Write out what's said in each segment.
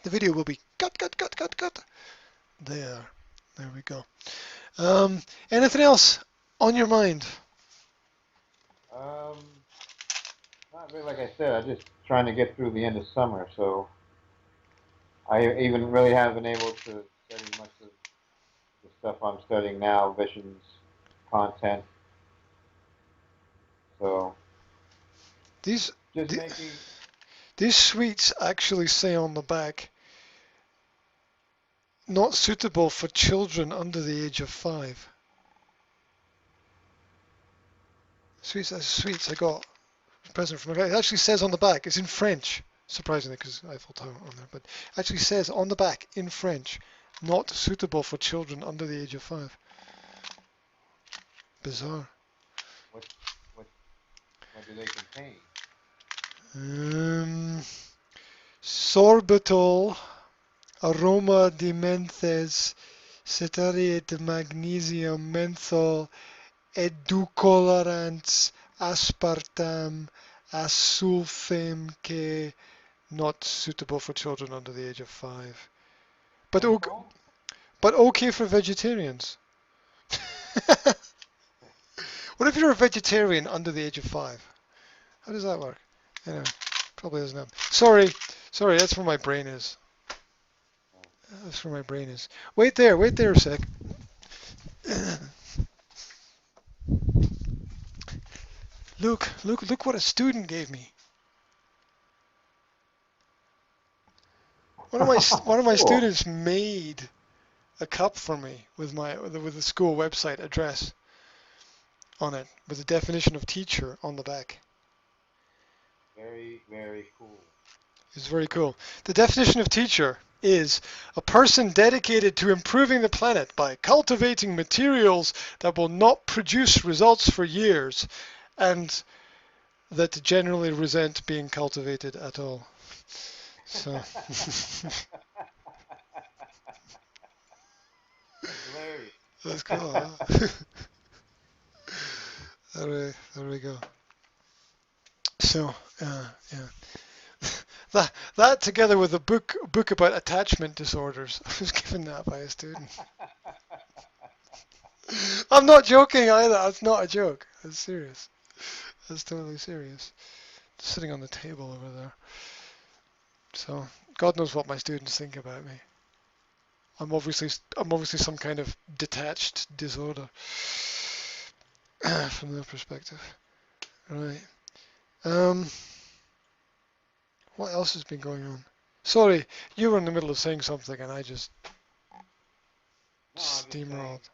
The video will be cut, cut, cut, cut, cut. There. There we go. Anything else on your mind? Um, Not really. Like I said, I'm just trying to get through the end of summer, so I even really haven't been able to study much of the stuff I'm studying now, visions, content. So These just th- making. these sweets actually say on the back, not suitable for children under the age of 5. Sweets I got a present from a guy. It actually says on the back. It's in French, surprisingly, because Eiffel Tower on there. But it actually says on the back in French, not suitable for children under the age of 5. Bizarre. What what what do they contain? Um, Sorbitol, aroma de menthes, citrate de magnesium, menthol, edulcorants, aspartame, asulfame que not suitable for children under the age of 5. But Menthol? but okay for vegetarians. What if you're a vegetarian under the age of 5? How does that work? Anyway, probably doesn't happen. Sorry, that's where my brain is. Oh. That's where my brain is. Wait there a sec. Look what a student gave me. One of my Cool. students made a cup for me with the school website address on it, with the definition of teacher on the back. Very, very cool. It's very cool. The definition of teacher is a person dedicated to improving the planet by cultivating materials that will not produce results for years and that generally resent being cultivated at all. So That's hilarious. that's cool, huh? There we go. So, yeah. That together with a book about attachment disorders. I was given that by a student. I'm not joking either. That's not a joke. That's serious. That's totally serious. Sitting on the table over there. So God knows what my students think about me. I'm obviously some kind of detached disorder from their perspective. Right. Um. What else has been going on? Sorry, you were in the middle of saying something and I just No, I'm just saying. steamrolled.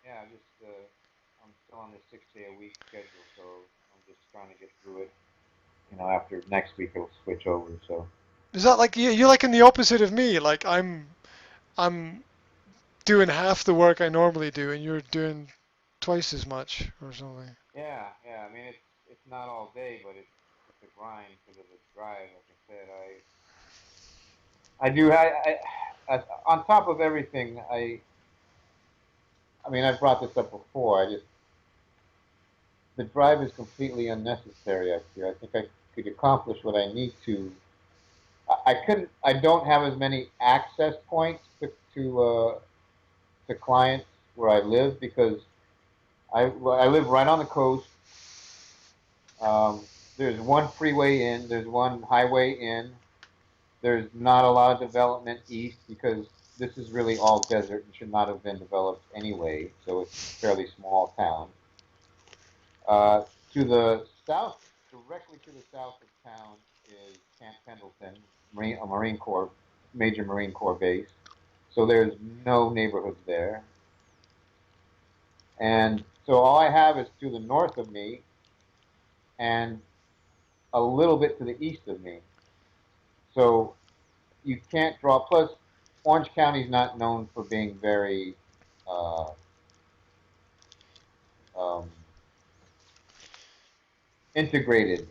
Yeah, I'm still on the 6 day a week schedule, so I'm just trying to get through it. After next week it'll switch over. So Is that like you're like in the opposite of me? Like I'm doing half the work I normally do, and you're doing twice as much or something. yeah, yeah. I mean, it's not all day, but it's a grind because of the drive. Like I said, I do. On top of everything, I mean, I've brought this up before. The drive is completely unnecessary up here. I think I could accomplish what I need to. I couldn't. I don't have as many access points to clients where I live because I live right on the coast. There's one freeway in. There's one highway in. There's not a lot of development east because this is really all desert and should not have been developed anyway. So it's a fairly small town. Uh, to the south, directly to the south of town, is Camp Pendleton, a Marine Corps, major Marine Corps base. So there's no neighborhoods there. And so all I have is to the north of me and a little bit to the east of me. So you can't draw. Plus, Orange County is not known for being very uh, um, integrated.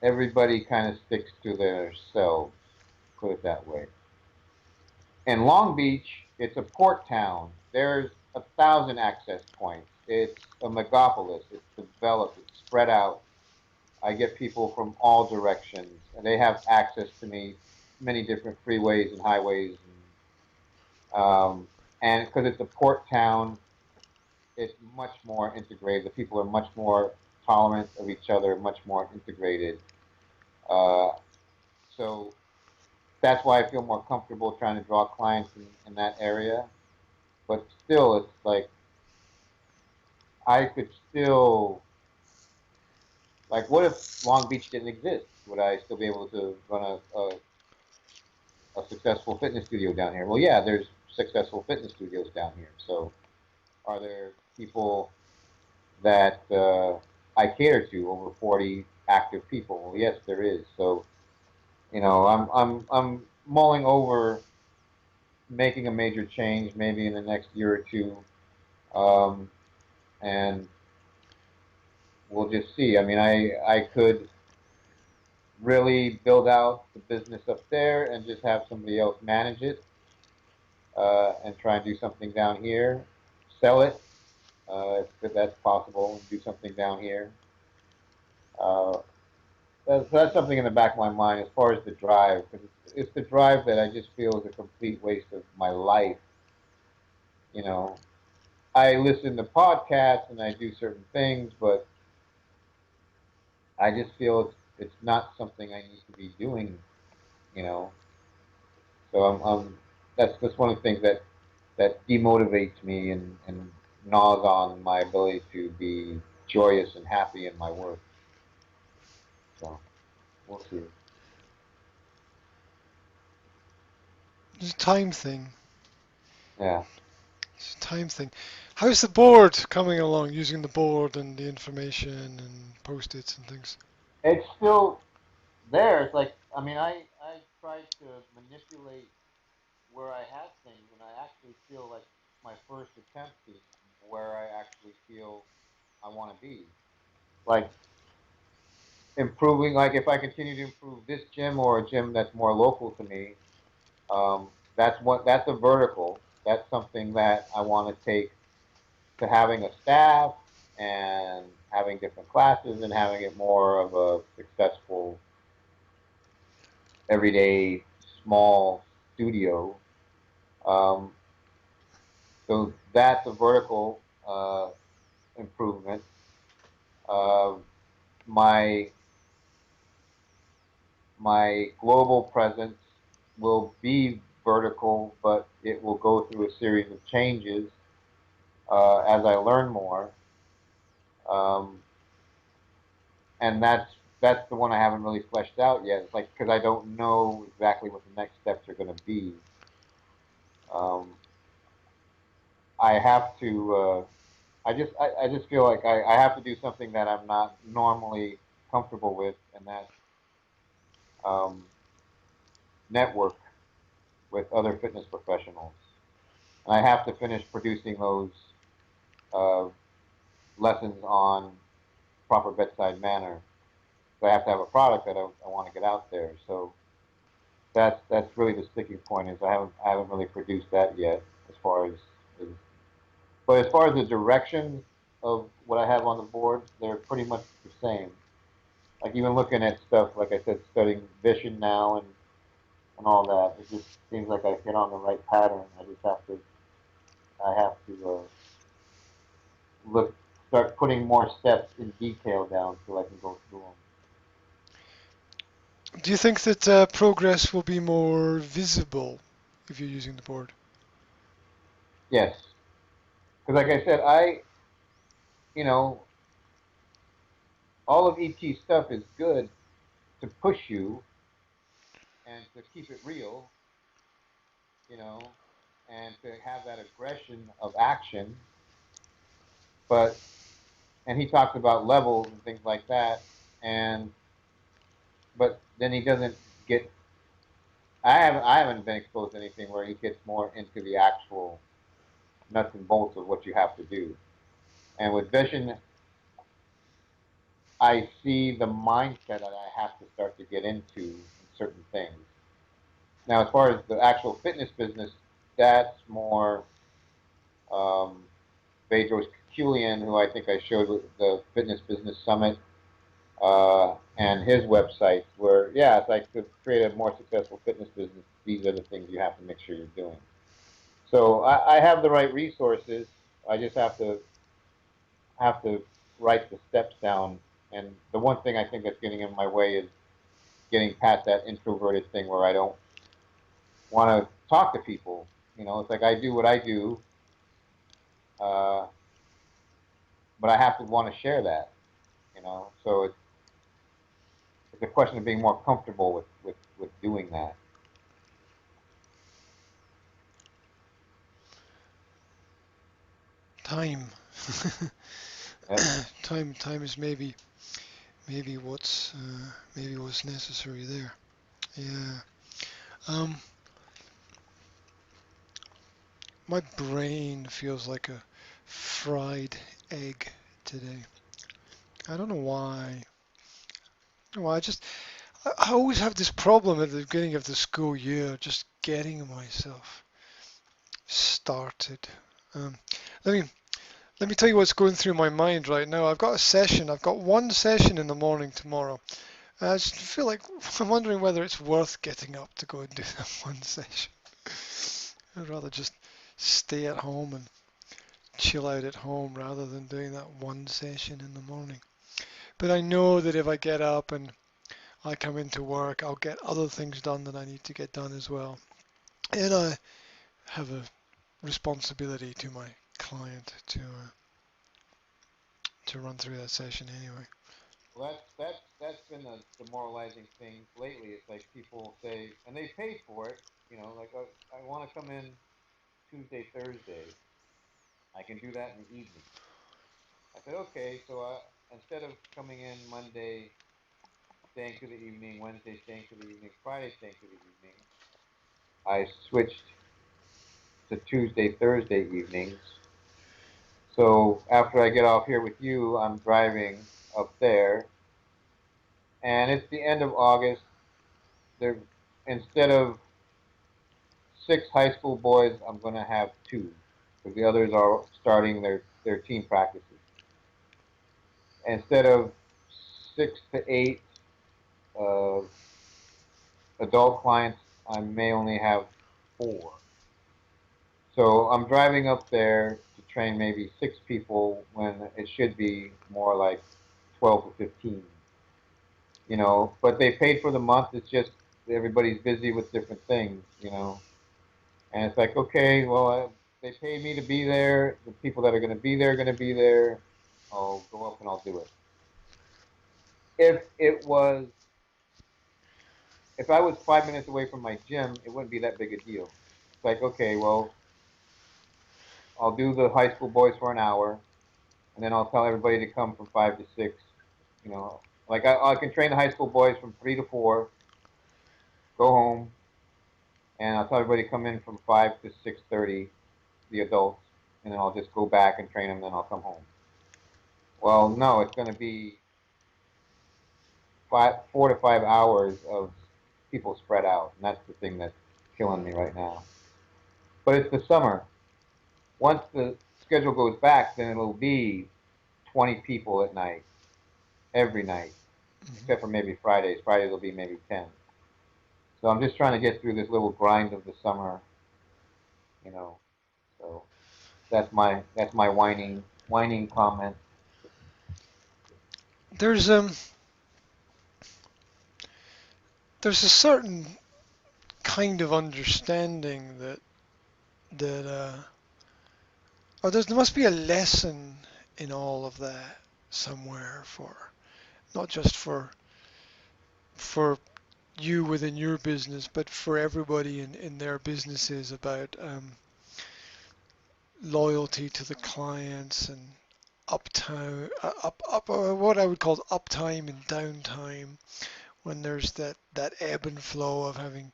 Everybody kind of sticks to themselves, put it that way. In Long Beach, it's a port town. There's 1,000 access points. It's a megapolis. It's developed. It's spread out. I get people from all directions, and they have access to me many different freeways and highways, and because it's a port town, it's much more integrated. The people are much more tolerant of each other, much more integrated. Uh, so that's why I feel more comfortable trying to draw clients in that area. But still, it's like I could still, like, what if Long Beach didn't exist? Would I still be able to run a successful fitness studio down here? Well, yeah, there's successful fitness studios down here. So are there people that I cater to, over 40 active people? Well, yes, there is. So, I'm mulling over making a major change maybe in the next year or two, um, and we'll just see. I mean, I could really build out the business up there and just have somebody else manage it, and try and do something down here, sell it, if that's possible, and do something down here. Uh, that's something in the back of my mind as far as the drive, because it's the drive that I just feel is a complete waste of my life. You know, I listen to podcasts and I do certain things, but I just feel it's not something I need to be doing. You know, so that's one of the things that demotivates me and gnaws on my ability to be joyous and happy in my work. So we'll see. It's a time thing. Yeah, It's a time thing. How's the board coming along? Using the board and the information and post-its and things. it's still there. It's like, I mean, I tried to manipulate where I had things, and I actually feel like my first attempt is where I actually feel I want to be. Like improving, like if I continue to improve this gym or a gym that's more local to me, that's a vertical. That's something that I want to take to having a staff and having different classes and having it more of a successful everyday small studio. Um, so that's a vertical improvement. Uh, my my global presence will be vertical, but it will go through a series of changes as I learn more. Um, and that's the one I haven't really fleshed out yet. It's like because I don't know exactly what the next steps are going to be. Um, I have to. I just feel like I have to do something that I'm not normally comfortable with, and that's um, network with other fitness professionals. And I have to finish producing those uh, lessons on proper bedside manner. So I have to have a product that I want to get out there. So that's really the sticking point is I haven't really produced that yet as far as but as far as the directions of what I have on the boards, they're pretty much the same. Like even looking at stuff, like I said, studying vision now and all that, it just seems like I hit on the right pattern. I have to look start putting more steps in detail down so I can go through them. Do you think that progress will be more visible if you're using the board? Yes, because like I said, you know all of ET's stuff is good to push you and to keep it real, you know, and to have that aggression of action. But and he talks about levels and things like that, and but then he doesn't get. I haven't been exposed to anything where he gets more into the actual nuts and bolts of what you have to do. And with vision, I see the mindset that I have to start to get into in certain things. Now, as far as the actual fitness business, that's more Bedros Kekulian, who I think I showed with the Fitness Business Summit. and his websites where, yeah, it's like to create a more successful fitness business, these are the things you have to make sure you're doing. So I have the right resources. I just have to write the steps down. And the one thing I think that's getting in my way is getting past that introverted thing where I don't want to talk to people. It's like I do what I do, uh, but I have to want to share that. So it's a question of being more comfortable with doing that. Time. Yep. Time is maybe what's necessary there. Yeah. Um, my brain feels like a fried egg today. I don't know why. Well, I always have this problem at the beginning of the school year, just getting myself started. Um, let me let me tell you what's going through my mind right now. I've got a session. I've got one session in the morning tomorrow. I just feel like I'm wondering whether it's worth getting up to go and do that one session. I'd rather just stay at home and chill out at home rather than doing that one session in the morning. But I know that if I get up and I come into work, I'll get other things done that I need to get done as well. And I have a responsibility to my client to run through that session anyway. Well, that's been the demoralizing thing lately. It's like people say, and they paid for it. Like I want to come in Tuesday, Thursday. I can do that in the evening. I said, okay. So instead of coming in Monday, staying to the evening, Wednesday, staying to the evening, Friday, staying to the evening, I switched to Tuesday, Thursday evenings. So after I get off here with you, I'm driving up there, and it's the end of August. There, instead of six high school boys, I'm going to have two, because the others are starting their team practices. Instead of 6 to 8 uh, adult clients, I may only have four. So I'm driving up there to train maybe six people when it should be more like 12 to 15. But they paid for the month. It's just everybody's busy with different things. And it's like, okay, well, they paid me to be there. The people that are going to be there are going to be there. I'll go up and I'll do it. If it was, if I was 5 minutes away from my gym, it wouldn't be that big a deal. It's like, okay, well, I'll do the high school boys for an hour, and then I'll tell everybody to come from 5 to 6. Like I can train the high school boys from 3 to 4, go home, and I'll tell everybody to come in from 5 to 6:30, the adults, and then I'll just go back and train them, then I'll come home. Well, no, it's going to be 4 to 5 hours of people spread out, and that's the thing that's killing me right now. But it's the summer. Once the schedule goes back, then it'll be 20 people at night, every night, except for Hmm. maybe Fridays. Fridays will be maybe 10. So I'm just trying to get through this little grind of the summer, you know. So that's my whining comment. There's um there's a certain kind of understanding that or there must be a lesson in all of that somewhere for not just for you within your business, but for everybody in their businesses about loyalty to the clients and uptime, what I would call uptime and downtime when there's that ebb and flow of having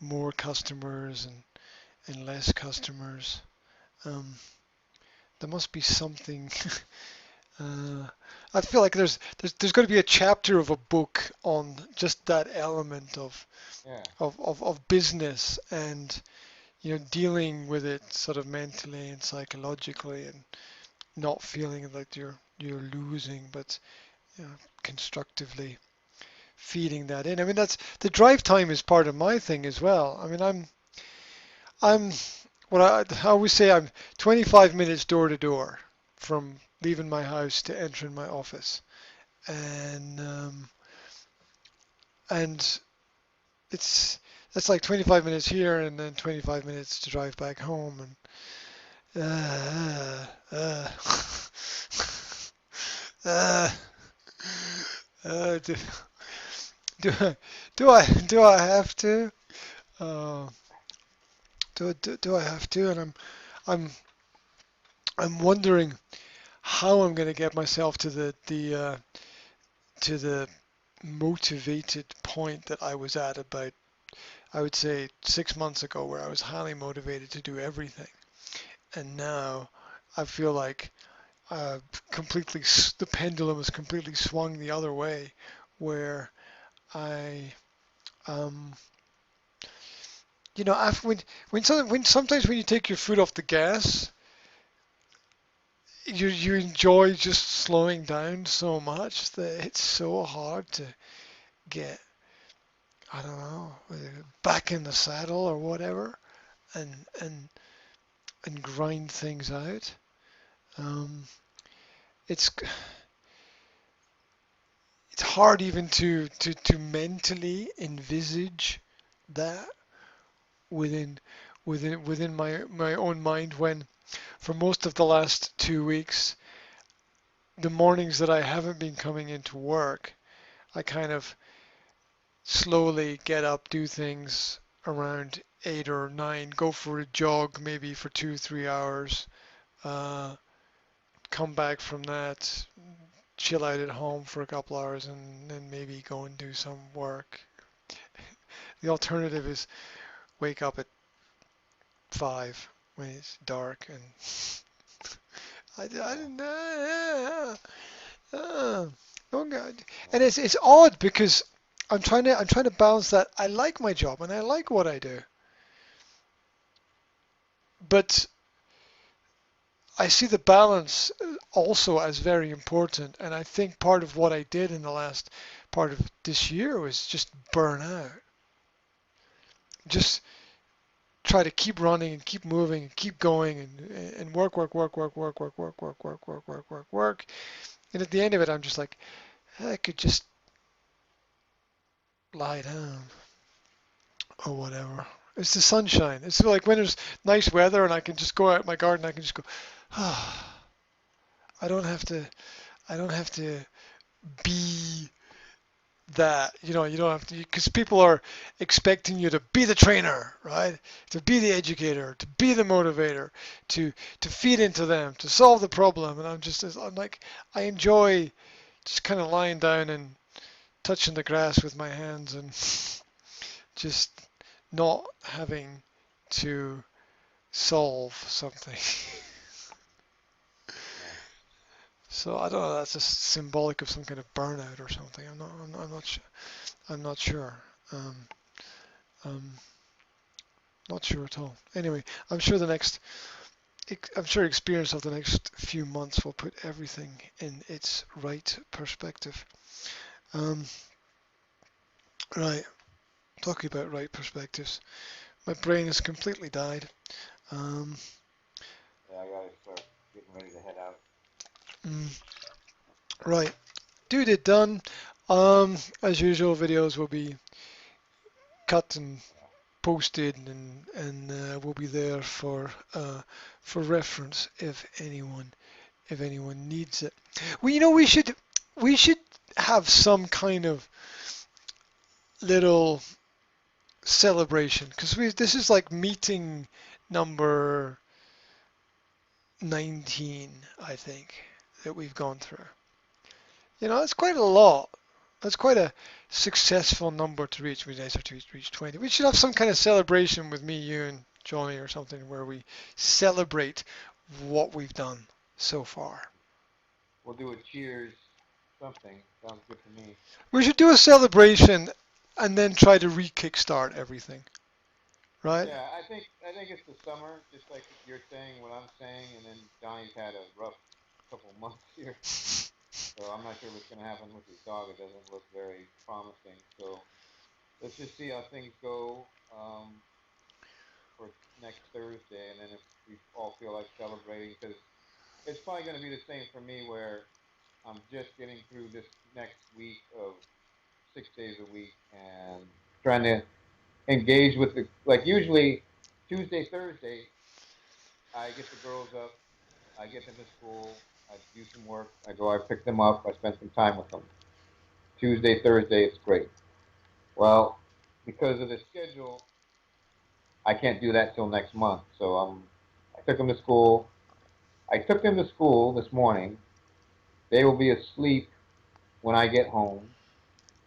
more customers and less customers. Um, there must be something. Uh, I feel like there's going to be a chapter of a book on just that element Yeah. of business and dealing with it sort of mentally and psychologically and not feeling like you're losing, but you know, constructively feeding that in. I mean, that's the drive time is part of my thing as well. I mean, I'm what I always say I'm 25 minutes door to door from leaving my house to entering my office, and and it's that's like 25 minutes here and then 25 minutes to drive back home and uh, uh, do, do I have to? Uh, do I have to? And I'm I'm wondering how I'm going to get myself to the motivated point that I was at about, I would say, 6 months ago, where I was highly motivated to do everything, and now I feel like completely the pendulum has completely swung the other way, where I um, after when sometimes when you take your foot off the gas, you enjoy just slowing down so much that it's so hard to get, I don't know, back in the saddle or whatever, and and and grind things out. Um, it's it's hard even to mentally envisage that within within my own mind, when for most of the last 2 weeks, the mornings that I haven't been coming into work, I kind of slowly get up, do things around 8 or 9, go for a jog maybe for 2 3 hours, uh, come back from that, chill out at home for a couple hours, and then maybe go and do some work. The alternative is wake up at 5 when it's dark, and I Yeah. didn't know. Oh God. And it's odd because I'm trying to balance that. I like my job and I like what I do, but I see the balance also as very important. And I think part of what I did in the last part of this year was just burn out. Just try to keep running and keep moving and keep going and work, work, work, work, work, work, work, work, work, work, work, work, work. And at the end of it, I'm just like, I could just lie down or whatever. It's the sunshine. It's like when there's nice weather and I can just go out in my garden. I can just go, ah, I don't have to. I don't have to be that. You don't have to, because people are expecting you to be the trainer, right? To be the educator, to be the motivator, to to feed into them, to solve the problem. And I'm like, I enjoy just kind of lying down and touching the grass with my hands and just not having to solve something. Yeah. So I don't know. That's just symbolic of some kind of burnout or something. I'm not. I'm not sure. Um, um, not sure at all. Anyway, I'm sure the next. I'm sure experience of the next few months will put everything in its right perspective. Um, right. Talking about right perspectives. My brain has completely died. Um, Yeah, I gotta start getting ready to head out. mm, right. Dude, it done. As usual, videos will be cut and Yeah. posted, and will be there for reference if anyone needs it. Well, we should have some kind of little celebration, because we this is like meeting number 19, I think, that we've gone through. That's quite a lot. That's quite a successful number to reach. We nicer to reach 20. We should have some kind of celebration with me, you, and Johnny or something, where we celebrate what we've done so far. We'll do a cheers something. Sounds good to me. We should do a celebration and then try to re-kickstart everything, right? Yeah, I think it's the summer, just like you're saying, what I'm saying, and then Johnny's had a rough couple months here. So I'm not sure what's going to happen with his dog. It doesn't look very promising. So let's just see how things go for next Thursday, and then if we all feel like celebrating, because it's probably going to be the same for me, where I'm just getting through this next week of 6 days a week and trying to engage with the, like, usually Tuesday, Thursday, I get the girls up, I get them to school, I do some work, I pick them up, I spend some time with them. Tuesday, Thursday, it's great. Well, because of the schedule, I can't do that till next month. So I took them to school. I took them to school this morning. They will be asleep when I get home.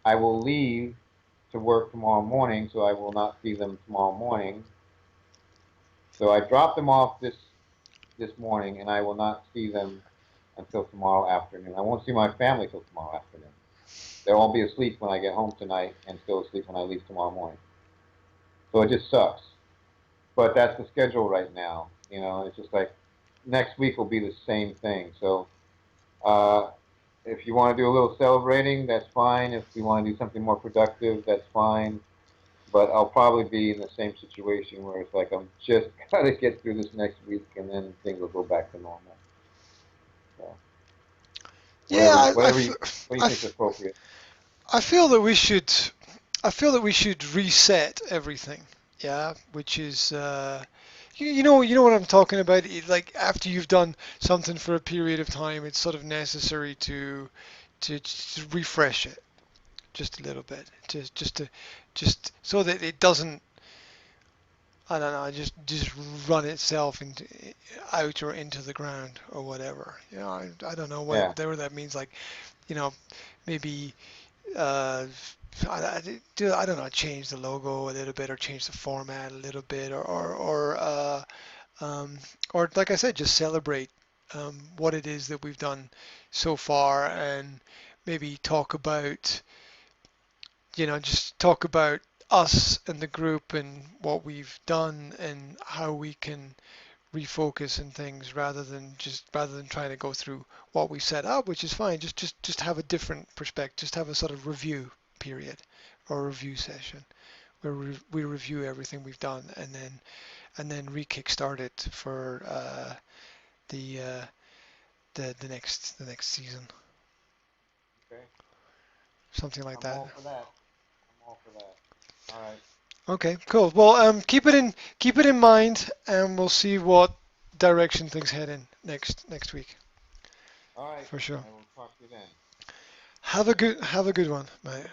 I will leave to work tomorrow morning, so I will not see them tomorrow morning. So I dropped them off this morning, and I will not see them until tomorrow afternoon. I won't see my family till tomorrow afternoon. They'll all be asleep when I get home tonight, and still asleep when I leave tomorrow morning. So it just sucks. But that's the schedule right now. It's just like next week will be the same thing. So uh, if you want to do a little celebrating, that's fine. If you want to do something more productive, that's fine. But I'll probably be in the same situation where it's like I'm just got to get through this next week, and then things will go back to normal. So Yeah, what do you I, think is appropriate? I feel that we should I feel that we should reset everything. Yeah, which is you know what I'm talking about. Like after you've done something for a period of time, it's sort of necessary to just refresh it just a little bit, just so that it doesn't, I don't know, just run itself into out or into the ground or whatever. I don't know Yeah, whatever that means. Like you know maybe uh, I don't know, change the logo a little bit or change the format a little bit um, or like I said, just celebrate what it is that we've done so far and maybe talk about, just talk about us and the group and what we've done and how we can refocus and things rather than trying to go through what we set up, which is fine. Just have a different perspective. Just have a sort of review period or review session where we review everything we've done and then re-kickstart it for the uh, the next season, okay. something like I'm that. all for that. I'm all for that. All right. Okay, cool. Well, keep it in mind, and we'll see what direction things head in next week All right. for sure. I will talk to you then. Have a good one, mate.